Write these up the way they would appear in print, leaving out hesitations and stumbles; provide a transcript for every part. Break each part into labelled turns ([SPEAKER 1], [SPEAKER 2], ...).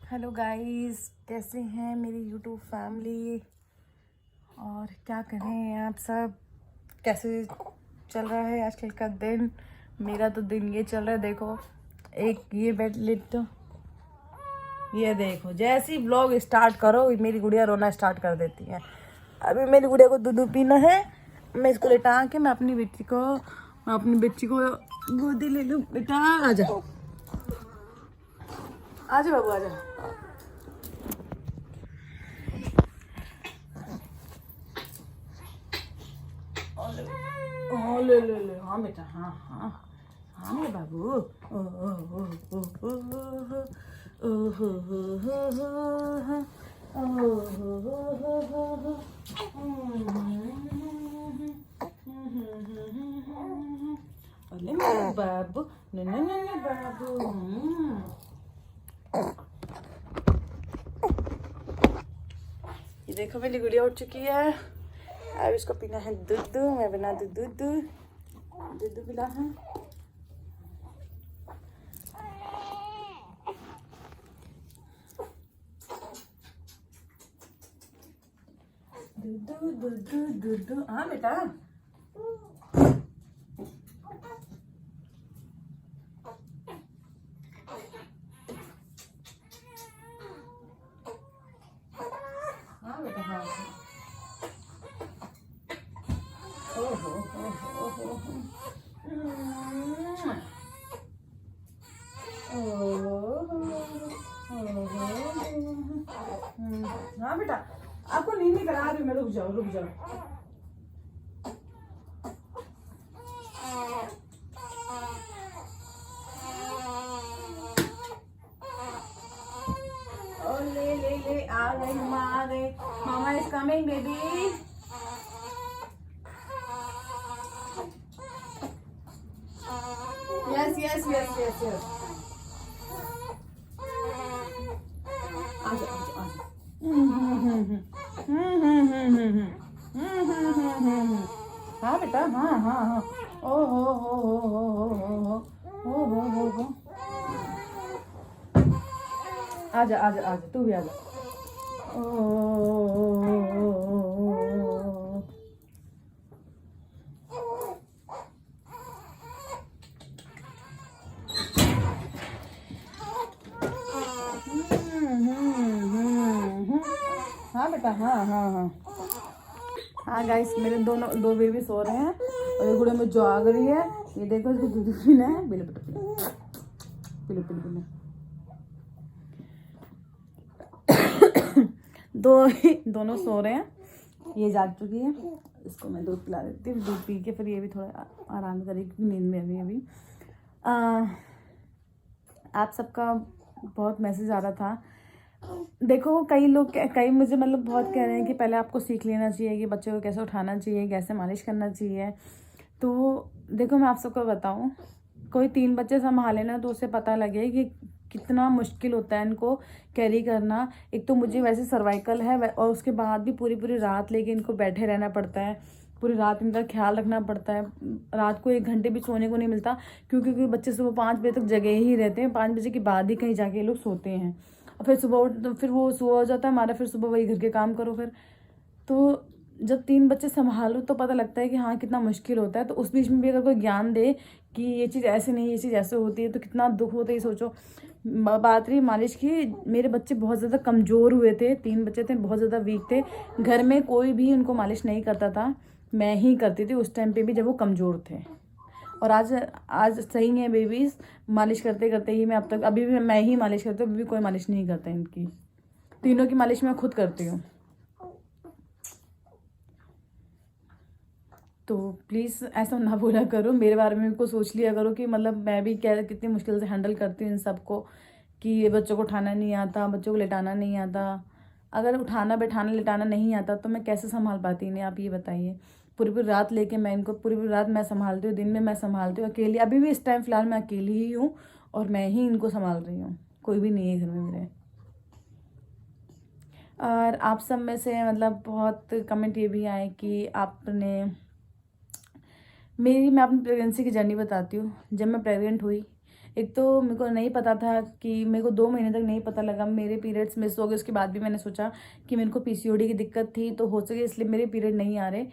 [SPEAKER 1] Hello guys, कैसे हैं मेरी यूट्यूब फैमिली। और क्या करें आप सब, कैसे चल रहा है आजकल का दिन। मेरा तो दिन ये चल रहा है, देखो एक ये बेड लिट तो ये देखो, जैसे ही ब्लॉग स्टार्ट करो मेरी गुड़िया रोना स्टार्ट कर देती है। अभी मेरी गुड़िया को दूध पीना है, मैं इसको लेटा के मैं अपनी बच्ची को गोदी ले लूँ। बेटा आ जाओ, आ जाओ बाबू, आ जाओ। ले ले ले, हाँ बेटा, हाँ हाँ हाँ मेरे बाबू। ओ ओ ओ ओ ओ ओ हो हो हो। अरे मेरे बाबू, नहीं बाबू। ये देखो मेरी गुड़िया उठ चुकी है। अब इसको पीना है दूध, मैं बना दूँ दूध पिला है। दूध, हाँ बेटा। हाँ बेटा, हाँ। ओहो ओहो ओहो। हाँ बेटा, आपको नींद नहीं करा रही मैं, रुक जाओ रुक जाओ। ओ ले आ गई मम्मा, आ गई। मामा इज कमिंग बेबी। यस। आजा आजा आजा। हाँ बेटा, हाँ। ओ हो। आजा, तू भी आजा। ओ हाँ बेटा, हाँ। हाँ गाइस, मेरे दो बेबी सो रहे हैं और ये गुड़िया में जो आ गई है। ये देखो, इसको दूध पीना है। पिलो बेटा, पिलो। दोनों सो रहे हैं, ये जाग चुकी है। इसको मैं दूध पिला देती हूँ। दूध पी के फिर ये भी थोड़ा आराम करेगी क्योंकि नींद में अभी आप सबका बहुत मैसेज आ रहा था। देखो कई मुझे मतलब बहुत कह रहे हैं कि पहले आपको सीख लेना चाहिए कि बच्चे को कैसे उठाना चाहिए, कैसे मालिश करना चाहिए। तो देखो मैं आप सबको बताऊं, कोई 3 बच्चे संभाले ना तो उसे पता लगे कि कितना मुश्किल होता है इनको कैरी करना। एक तो मुझे वैसे सर्वाइकल है और उसके बाद भी पूरी रात लेके इनको बैठे रहना पड़ता है। पूरी रात इनका ख्याल रखना पड़ता है। रात को 1 घंटे भी सोने को नहीं मिलता क्योंकि बच्चे सुबह 5 बजे तक जगे ही रहते हैं। 5 बजे के बाद ही कहीं जाके ये लोग सोते हैं और फिर सुबह उठ, तो फिर वो सुबह हो जाता है हमारा, फिर सुबह वही घर के काम करो। फिर तो जब 3 बच्चे संभालो तो पता लगता है कि हाँ कितना मुश्किल होता है। तो उस बीच में भी अगर कोई ज्ञान दे कि ये चीज़ ऐसे नहीं, ये चीज़ ऐसे होती है, तो कितना दुख होता है ये सोचो। बात रही मालिश की, मेरे बच्चे बहुत ज़्यादा कमज़ोर हुए थे। 3 बच्चे थे, बहुत ज़्यादा वीक थे। घर में कोई भी उनको मालिश नहीं करता था, मैं ही करती थी उस टाइम पे भी जब वो कमज़ोर थे। और आज सही है बेबीज, मालिश करते करते ही मैं अब तक, अभी भी मैं ही मालिश करती हूँ। अभी भी कोई मालिश नहीं करता इनकी, तीनों की मालिश मैं खुद करती हूँ। तो प्लीज़ ऐसा ना बोला करो, मेरे बारे में भी कुछ सोच लिया करो कि मतलब मैं भी क्या कितनी मुश्किल से हैंडल करती हूँ इन सबको, कि ये बच्चों को उठाना नहीं आता, बच्चों को लेटाना नहीं आता। अगर उठाना बैठाना लेटाना नहीं आता तो मैं कैसे संभाल पाती इन्हें, आप ये बताइए। पूरी रात लेके मैं इनको, पूरी रात मैं संभालती हूँ, दिन में मैं संभालती हूँ अकेली। अभी भी इस टाइम फ़िलहाल मैं अकेली ही हूँ और मैं ही इनको संभाल रही हूँ, कोई भी नहीं है घर में मेरे। और आप सब में से मतलब बहुत कमेंट ये भी आए कि मैं अपनी प्रेगनेंसी की जर्नी बताती हूँ। जब मैं प्रेग्नेंट हुई, एक तो मेरे को नहीं पता था कि मेरे को 2 महीने तक नहीं पता लगा, मेरे पीरियड्स मिस हो गए। उसके बाद भी मैंने सोचा कि मेरे को पीसीओडी की दिक्कत थी, तो हो सके इसलिए मेरे पीरियड नहीं आ रहे।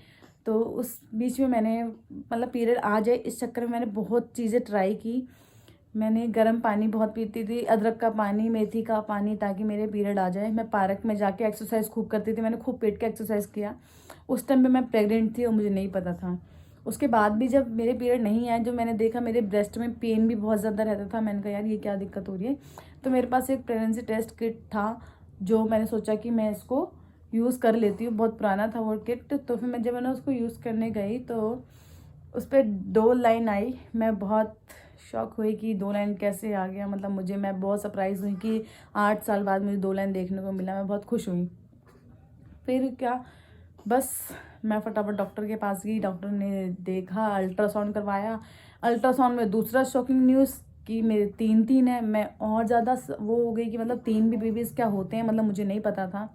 [SPEAKER 1] तो उस बीच में मैंने मतलब पीरियड आ जाए इस चक्कर में मैंने बहुत चीज़ें ट्राई की। मैंने गर्म पानी बहुत पीती थी, अदरक का पानी, मेथी का पानी, ताकि मेरे पीरियड आ जाए। मैं पार्क में जाके एक्सरसाइज खूब करती थी, मैंने खूब पेट का एक्सरसाइज किया। उस टाइम पे मैं प्रेग्नेंट थी और मुझे नहीं पता था। उसके बाद भी जब मेरे पीरियड नहीं आए, जो मैंने देखा मेरे ब्रेस्ट में पेन भी बहुत ज़्यादा रहता था, मैंने कहा यार ये क्या दिक्कत हो रही है। तो मेरे पास एक प्रेगनेंसी टेस्ट किट था, जो मैंने सोचा कि मैं इसको यूज़ कर लेती हूँ। बहुत पुराना था वो किट। तो फिर मैं जब मैंने उसको यूज़ करने गई तो उस पर 2 लाइन आई। मैं बहुत शॉक हुई कि 2 लाइन कैसे आ गया, मतलब मैं बहुत सरप्राइज़ हुई कि 8 साल बाद मुझे 2 लाइन देखने को मिला। मैं बहुत खुश हुई। फिर क्या, बस मैं फटाफट डॉक्टर के पास गई। डॉक्टर ने देखा, अल्ट्रासाउंड करवाया। अल्ट्रासाउंड में दूसरा शॉकिंग न्यूज़ कि मेरे 3 है। मैं और ज़्यादा वो हो गई कि मतलब 3 भी बेबीज़ क्या होते हैं, मतलब मुझे नहीं पता था।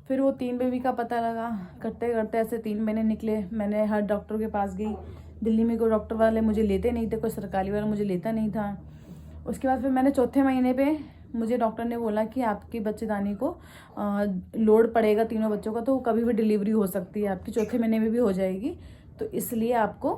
[SPEAKER 1] फिर वो 3 बेबी का पता लगा। करते करते ऐसे 3 महीने निकले। मैंने हर डॉक्टर के पास गई। दिल्ली में कोई डॉक्टर वाले मुझे लेते नहीं थे, कोई सरकारी वाला मुझे लेता नहीं था। उसके बाद फिर मैंने चौथे महीने पे मुझे डॉक्टर ने बोला कि आपकी बच्चेदानी को लोड पड़ेगा तीनों बच्चों का, तो कभी भी डिलीवरी हो सकती है आपकी, चौथे महीने में भी हो जाएगी। तो इसलिए आपको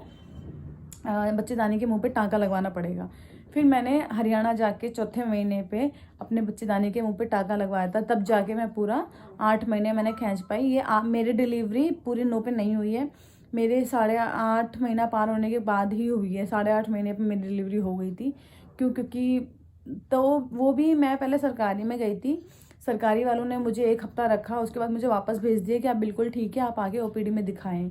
[SPEAKER 1] बच्चेदानी के मुंह पे टाँका लगवाना पड़ेगा। फिर मैंने हरियाणा जाके चौथे महीने पे अपने बच्चेदानी के मुंह पे टाँका लगवाया था। तब जाके मैं पूरा 8 महीने मैंने खींच पाई। ये मेरी डिलीवरी पूरी 9 पे नहीं हुई है, मेरे 8.5 महीना पार होने के बाद ही हुई है। 8.5 महीने पे मेरी डिलीवरी हो गई थी। क्योंकि तो वो भी मैं पहले सरकारी में गई थी। सरकारी वालों ने मुझे 1 हफ्ता रखा, उसके बाद मुझे वापस भेज दिया कि आप बिल्कुल ठीक है, आप आगे ओपीडी में दिखाएं।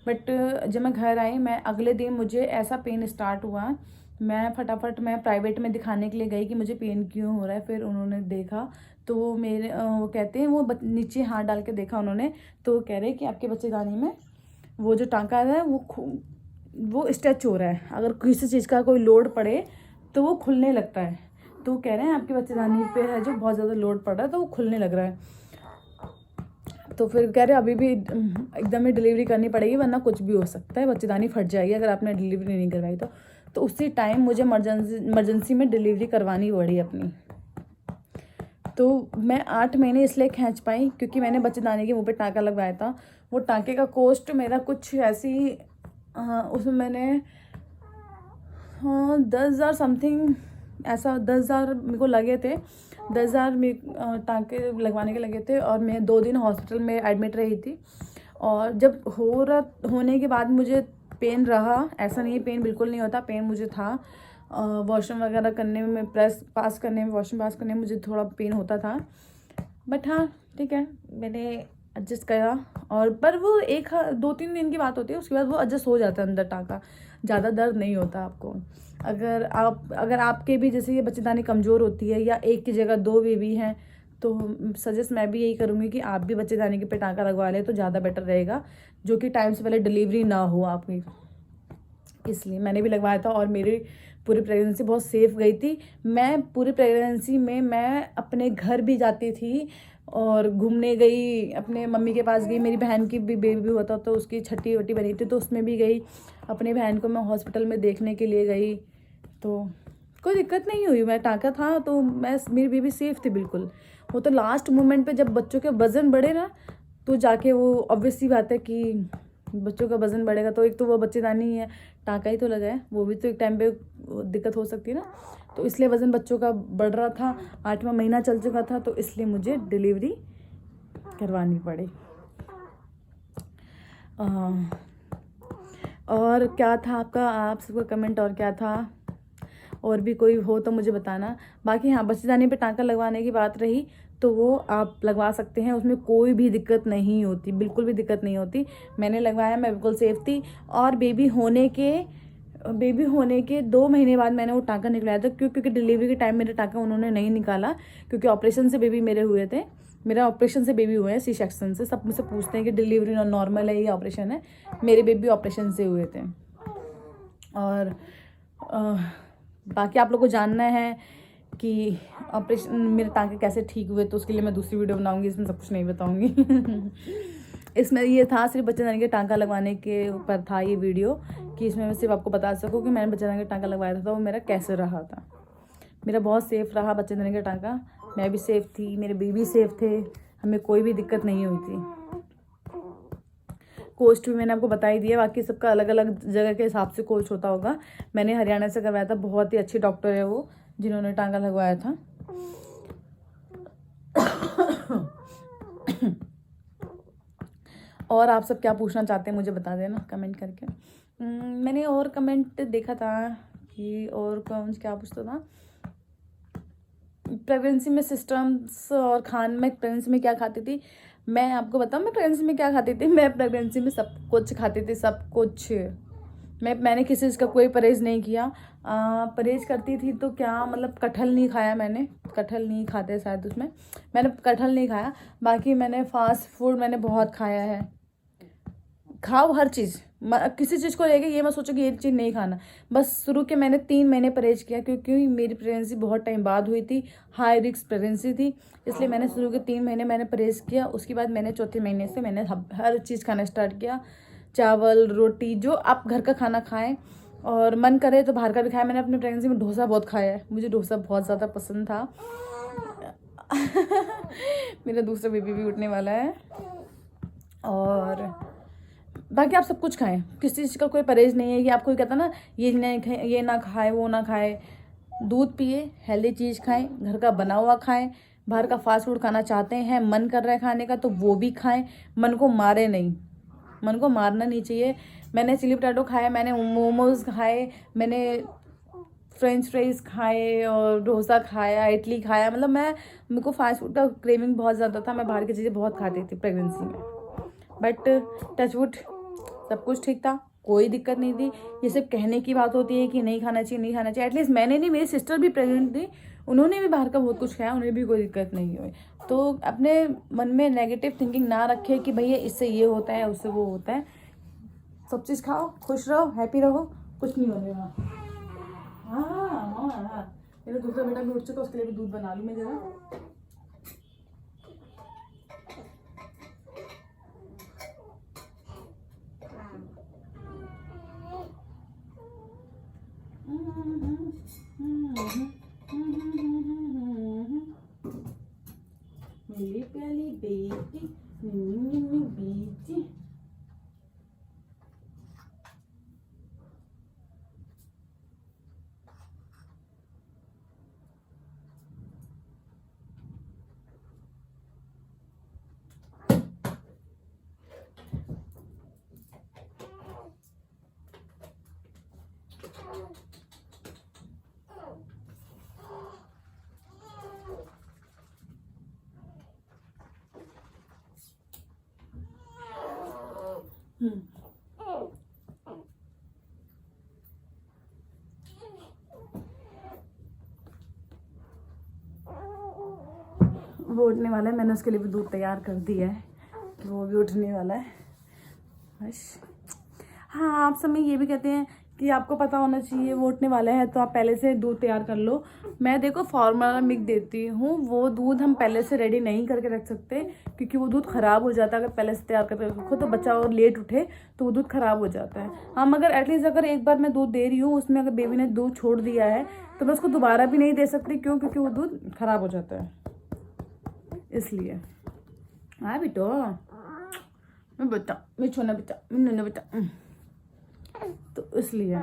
[SPEAKER 1] बट जब मैं घर आई, मैं अगले दिन मुझे ऐसा पेन स्टार्ट हुआ। मैं फटाफट प्राइवेट में दिखाने के लिए गई कि मुझे पेन क्यों हो रहा है। फिर उन्होंने देखा तो वो कहते हैं, वो नीचे हाथ डाल के देखा उन्होंने, तो वो कह रहे हैं कि आपके बच्चेदानी में वो जो टाँका है वो स्ट्रेच हो रहा है। अगर किसी चीज़ का कोई लोड पड़े तो वो खुलने लगता है। तो वो कह रहे हैं आपकी बच्चेदानी पे है जो बहुत ज़्यादा लोड पड़ रहा है, तो वो खुलने लग रहा है। तो फिर कह रहे अभी भी एकदम ही डिलीवरी करनी पड़ेगी, वरना कुछ भी हो सकता है, बच्चेदानी फट जाएगी अगर आपने डिलीवरी नहीं करवाई तो उसी टाइम मुझे इमरजेंसी में डिलीवरी करवानी पड़ी अपनी। तो मैं 8 महीने इसलिए खींच पाई क्योंकि मैंने बच्चेदानी के मुंह पे टाँका लगवाया था। वो टाँके का कॉस्ट मेरा कुछ ऐसी उसमें मैंने 10,000 समथिंग, ऐसा 10,000 मेरे को लगे थे। 10,000 टाँके लगवाने के लगे थे। और मैं 2 दिन हॉस्पिटल में एडमिट रही थी। और जब होने के बाद मुझे पेन रहा, ऐसा नहीं है पेन बिल्कुल नहीं होता, पेन मुझे था। वॉशरूम वगैरह करने में, वॉशरूम पास करने में मुझे थोड़ा पेन होता था। बट हाँ ठीक है, मैंने एडजस्ट करा। और पर वो 2-3 दिन की बात होती है, उसके बाद वो एडजस्ट हो जाता है अंदर टाँका, ज़्यादा दर्द नहीं होता आपको। अगर आपके भी जैसे ये बच्चेदानी कमज़ोर होती है या एक की जगह 2 बेबी हैं, तो सजेस्ट मैं भी यही करूँगी कि आप भी बच्चेदानी के पे टाँका लगवा लें तो ज़्यादा बेटर रहेगा, जो कि टाइम से पहले डिलीवरी ना हो आपकी। इसलिए मैंने भी लगवाया था और मेरी पूरी प्रेगनेंसी बहुत सेफ गई थी। मैं पूरी प्रेगनेंसी में मैं अपने घर भी जाती थी और घूमने गई, अपने मम्मी के पास गई। मेरी बहन की भी बेबी हुआ था तो उसकी छठी वटी बनी थी, तो उसमें भी गई। अपनी बहन को मैं हॉस्पिटल में देखने के लिए गई, तो कोई दिक्कत नहीं हुई। मैं टाँका था तो मेरी बेबी सेफ थी बिल्कुल। वो तो लास्ट मोमेंट पे जब बच्चों के वज़न बढ़े ना, तो जाके वो ऑब्वियस सी बात है कि बच्चों का वज़न बढ़ेगा, तो एक तो वो बच्चेदानी है, टाँका ही तो लगा है, वो भी तो एक टाइम पे दिक्कत हो सकती है ना। तो इसलिए वज़न बच्चों का बढ़ रहा था, 8वां महीना चल चुका था, तो इसलिए मुझे डिलीवरी करवानी पड़ी। और क्या था आप सबका कमेंट, और क्या था, और भी कोई हो तो मुझे बताना। बाकी हाँ, बच्चेदानी पे टाँका लगवाने की बात रही, तो वो आप लगवा सकते हैं, उसमें कोई भी दिक्कत नहीं होती, बिल्कुल भी दिक्कत नहीं होती। मैंने लगवाया, मैं बिल्कुल सेफ थी। और बेबी होने के 2 महीने बाद मैंने वो टाँका निकलाया था, क्योंकि डिलीवरी के टाइम मेरे टाँका उन्होंने नहीं निकाला, क्योंकि ऑपरेशन से बेबी मेरे हुए थे। मेरा ऑपरेशन से बेबी हुए हैं, सी सेक्शन से। सब मुझसे पूछते हैं कि डिलीवरी नॉर्मल है या ऑपरेशन है। मेरे बेबी ऑपरेशन से हुए थे। और बाकी आप लोग को जानना है कि ऑपरेशन मेरे टाँके कैसे ठीक हुए, तो उसके लिए मैं दूसरी वीडियो बनाऊंगी, इसमें सब कुछ नहीं बताऊंगी। इसमें ये था सिर्फ बच्चेदानी के टांका लगवाने के ऊपर था ये वीडियो, कि इसमें मैं सिर्फ आपको बता सकूँ कि मैंने बच्चेदानी का टांका लगवाया था तो वो मेरा कैसे रहा था। मेरा बहुत सेफ़ रहा बच्चेदानी का टांका, मैं भी सेफ़ थी, मेरे बेबी सेफ़ थे, हमें कोई भी दिक्कत नहीं हुई थी। कोस्ट भी मैंने आपको बता ही दिया, बाकी सबका अलग अलग जगह के हिसाब से कोस्ट होता होगा। मैंने हरियाणा से करवाया था, बहुत ही अच्छी डॉक्टर है वो जिन्होंने टांका लगवाया था। और आप सब क्या पूछना चाहते हैं मुझे बता देना कमेंट करके। मैंने और कमेंट देखा था कि और कौन क्या पूछता था, प्रेगनेंसी में सिस्टम्स और मैं प्रेगनेंसी में क्या खाती थी। मैं आपको बताऊँ मैं प्रेगनेंसी में क्या खाती थी। मैं प्रेगनेंसी में सब कुछ खाती थी, सब कुछ। मैंने किसी चीज़ का कोई परहेज़ नहीं किया। परहेज़ करती थी तो क्या मतलब, कटहल नहीं खाया मैंने, कटहल नहीं खाते शायद उसमें, मैंने कटहल नहीं खाया। बाकी मैंने फास्ट फूड मैंने बहुत खाया है। खाओ हर चीज़, किसी चीज़ को लेके ये मत सोचो कि ये चीज़ नहीं खाना। बस शुरू के मैंने 3 महीने परहेज किया, क्योंकि मेरी प्रेगनेंसी बहुत टाइम बाद हुई थी, हाई रिस्क प्रेगनेंसी थी, इसलिए मैंने शुरू के 3 महीने मैंने परहेज किया। उसके बाद मैंने चौथे महीने से मैंने हर चीज़ खाना स्टार्ट किया, चावल रोटी जो आप घर का खाना खाएं, और मन करे तो बाहर का भी खाएं। मैंने अपनी प्रेगनेंसी में डोसा बहुत खाया है, मुझे डोसा बहुत ज़्यादा पसंद था। मेरा दूसरा बेबी भी उठने वाला है। और बाकी आप सब कुछ खाएं, किसी चीज़ का कोई परहेज़ नहीं है कि आपको कहता ना ये नहीं खाए, ये ना खाए, वो ना खाए। दूध पिए, हेल्दी चीज़ खाएं, घर का बना हुआ खाएं। बाहर का फास्ट फूड खाना चाहते हैं, मन कर रहा है खाने का तो वो भी खाएं, मन को मारे नहीं, मन को मारना नहीं चाहिए। मैंने चिली पोटैटो खाए, मैंने मोमोज़ खाए, मैंने फ्रेंच फ्राइज़ खाए और डोसा खाया, इडली खाया। मतलब मेरे को फास्ट फूड का क्रेविंग बहुत ज़्यादा था, मैं बाहर की चीज़ें बहुत खाती थी प्रेगनेंसी में। बट टचवुड सब कुछ ठीक था, कोई दिक्कत नहीं थी। ये सब कहने की बात होती है कि नहीं खाना चाहिए, नहीं खाना चाहिए। एटलीस्ट मैंने नहीं, मेरी सिस्टर भी प्रेग्नेंट थी, उन्होंने भी बाहर का बहुत कुछ खाया, उन्हें भी कोई दिक्कत नहीं हुई। तो अपने मन में नेगेटिव थिंकिंग ना रखे कि भैया इससे ये होता है, उससे वो होता है। सब चीज़ खाओ, खुश रहो, हैप्पी रहो, कुछ नहीं होने वाला। हाँ, मेरा दूसरा बेटा भी उठ चुका, उसके लिए भी दूध बना लूँ मैं जरा। मेरी प्याली बेटी, बेटी। वो उठने वाला है, मैंने उसके लिए भी दूध तैयार कर दिया है, वो भी उठने वाला है बस। हाँ, आप समय ये भी कहते हैं कि आपको पता होना चाहिए वो उठने वाला है तो आप पहले से दूध तैयार कर लो। मैं देखो फॉर्मूला मिल्क देती हूँ, वो दूध हम पहले से रेडी नहीं करके रख सकते, क्योंकि वो दूध ख़राब हो जाता है। अगर पहले से तैयार करके रखो तो बच्चा और लेट उठे तो वो दूध ख़राब हो जाता है। हम अगर एटलीस्ट अगर एक बार मैं दूध दे रही हूँ, उसमें अगर बेबी ने दूध छोड़ दिया है तो मैं उसको दोबारा भी नहीं दे सकती। क्यों? क्योंकि वो दूध ख़राब हो जाता है, इसलिए। हाँ बेटो, मैं बच्चा, मैं छोना बच्चा, मैं नन्हा बच्चा, तो इसलिए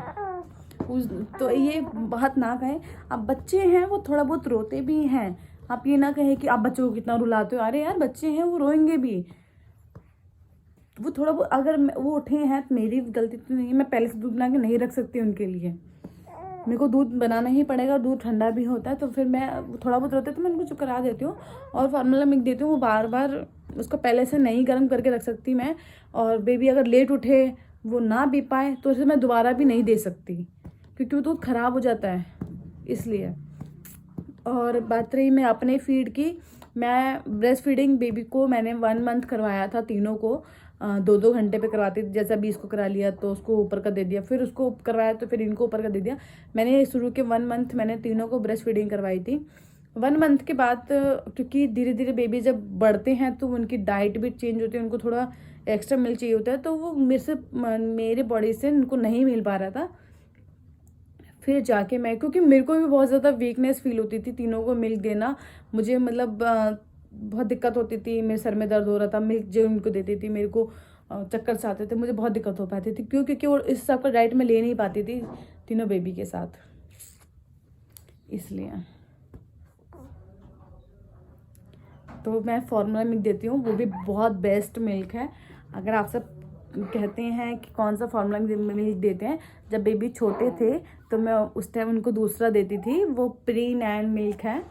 [SPEAKER 1] तो ये बात ना कहें। अब बच्चे हैं वो थोड़ा बहुत रोते भी हैं, आप ये ना कहें कि आप बच्चों को कितना रुलाते हो। अरे यार बच्चे हैं, वो रोएंगे भी, वो थोड़ा बहुत अगर वो उठे हैं तो मेरी गलती तो नहीं है, मैं पहले से दूध बना के नहीं रख सकती उनके लिए, मेरे को दूध बनाना ही पड़ेगा। दूध ठंडा भी होता है तो फिर मैं थोड़ा बहुत रोते तो मैं उनको चुप करा देती हूँ और फार्मूला मिल्क देती हूँ। वो बार बार उसको पहले से नहीं गर्म करके रख सकती मैं, और बेबी अगर लेट उठे वो ना पी पाए तो उसे मैं दोबारा भी नहीं दे सकती, क्योंकि वो दूध ख़राब हो जाता है, इसलिए। और बात रही मैं अपने फीड की, मैं ब्रेस्ट फीडिंग बेबी को मैंने 1 मंथ करवाया था, तीनों को 2-2 घंटे पे करवाती थी। जैसे अभी इसको करा लिया तो उसको ऊपर का दे दिया, फिर उसको करवाया तो फिर इनको ऊपर का दे दिया। मैंने शुरू के 1 मंथ मैंने तीनों को ब्रेस्ट फीडिंग करवाई थी। 1 मंथ के बाद क्योंकि धीरे धीरे बेबी जब बढ़ते हैं तो उनकी डाइट भी चेंज होती है, उनको थोड़ा एक्स्ट्रा मिल्क चाहिए होता है, तो वो मेरे बॉडी से इनको नहीं मिल पा रहा था। फिर जाके मैं, क्योंकि मेरे को भी बहुत ज़्यादा वीकनेस फील होती थी तीनों को मिल्क देना, मुझे मतलब बहुत दिक्कत होती थी, मेरे सर में दर्द हो रहा था। मिल्क जो उनको देती थी मेरे को चक्कर से आते थे, मुझे बहुत दिक्कत हो पाती थी, क्योंकि वो इस सब का डाइट में ले नहीं पाती थी तीनों बेबी के साथ, इसलिए। तो मैं फॉर्मूला मिल्क देती हूँ, वो भी बहुत बेस्ट मिल्क है। अगर आप सब कहते हैं कि कौन सा फॉर्मूला मिल्क देते हैं, जब बेबी छोटे थे तो मैं उस टाइम उनको दूसरा देती थी, वो प्री नैन मिल्क है,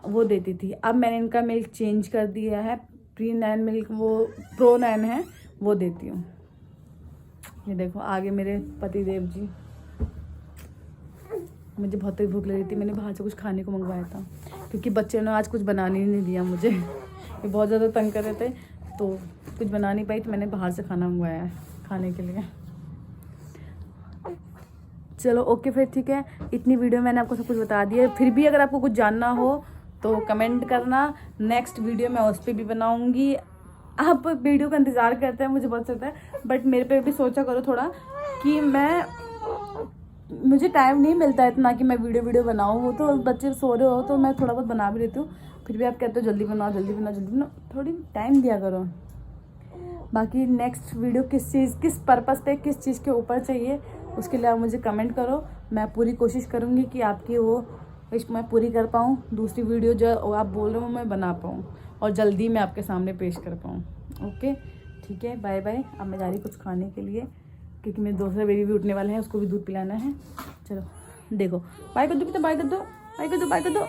[SPEAKER 1] वो देती थी। अब मैंने इनका मिल्क चेंज कर दिया है, प्री नैन मिल्क, वो प्रो नैन है, वो देती हूँ। ये देखो आगे मेरे पति देव जी। मुझे बहुत तेज भूख लगी थी, मैंने बाहर से कुछ खाने को मंगवाया था, क्योंकि बच्चे ने आज कुछ बनाने ही नहीं दिया मुझे। ये बहुत ज़्यादा तंग कर रहे थे, तो कुछ बना नहीं पाई, तो मैंने बाहर से खाना मंगवाया है खाने के लिए। चलो ओके फिर, ठीक है। इतनी वीडियो मैंने आपको सब कुछ बता दिया। फिर भी अगर आपको कुछ जानना हो तो कमेंट करना, नेक्स्ट वीडियो मैं उस पर भी बनाऊँगी। आप वीडियो का इंतज़ार करते हैं, मुझे बहुत लगता है, बट मेरे पे भी सोचा करो थोड़ा कि मुझे टाइम नहीं मिलता है इतना कि मैं वीडियो बनाऊँ। वो तो बच्चे सो रहे हो तो मैं थोड़ा बहुत बना भी लेती हूँ, फिर भी आप कहते हो जल्दी बनाओ जल्दी बनाओ जल्दी बनाओ, थोड़ी टाइम दिया करो। बाकी नेक्स्ट वीडियो किस पर्पस पे, किस चीज़ के ऊपर चाहिए, उसके लिए आप मुझे कमेंट करो। मैं पूरी कोशिश करूँगी कि आपकी वो विश मैं पूरी कर पाऊँ, दूसरी वीडियो जो आप बोल रहे हो मैं बना पाऊँ, और जल्दी मैं आपके सामने पेश कर पाऊँ। ओके ठीक है, बाय बाय। अब मैं जा रही कुछ खाने के लिए, क्योंकि मेरे दूसरे बेबी भी उठने वाले हैं, उसको भी दूध पिलाना है। चलो देखो, बाय कर दो बेटा, बाय कर दो, बाय कर दो, बाय कर दो।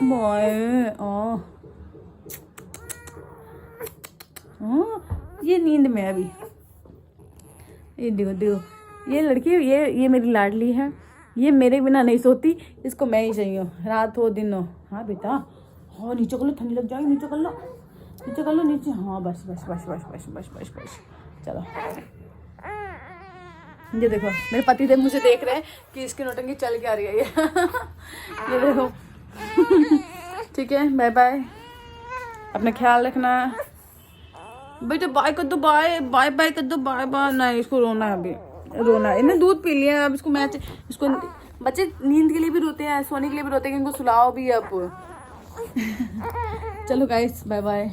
[SPEAKER 1] ये नींद में अभी। ये देखो देखो, ये लड़की, ये मेरी लाडली है, ये मेरे बिना नहीं सोती, इसको मैं ही चाहिए, रात हो दिन हो। हाँ बेटा, हाँ नीचे कर लो, ठंडी लग जाएगी, नीचे कर लो, नीचे कर लो, नीचे। हाँ बस बस बस बस बस बस बस बस, चलो। ये देखो मेरे पति देव मुझे देख रहे हैं कि इसकी नौटंकी चल क्या रही है ये देखो। ठीक है, बाय बाय, अपना ख्याल रखना बेटा। बाय कर दो, बाय बाय बाय कर दो, बाय बाय। नहीं, इसको रोना है अभी, रोना है, इन्हें दूध पी लिया, अब इसको इसको बच्चे नींद के लिए भी रोते हैं, सोने के लिए भी रोते हैं, कि इनको सुलाओ भी अब। चलो गाइस, बाय बाय।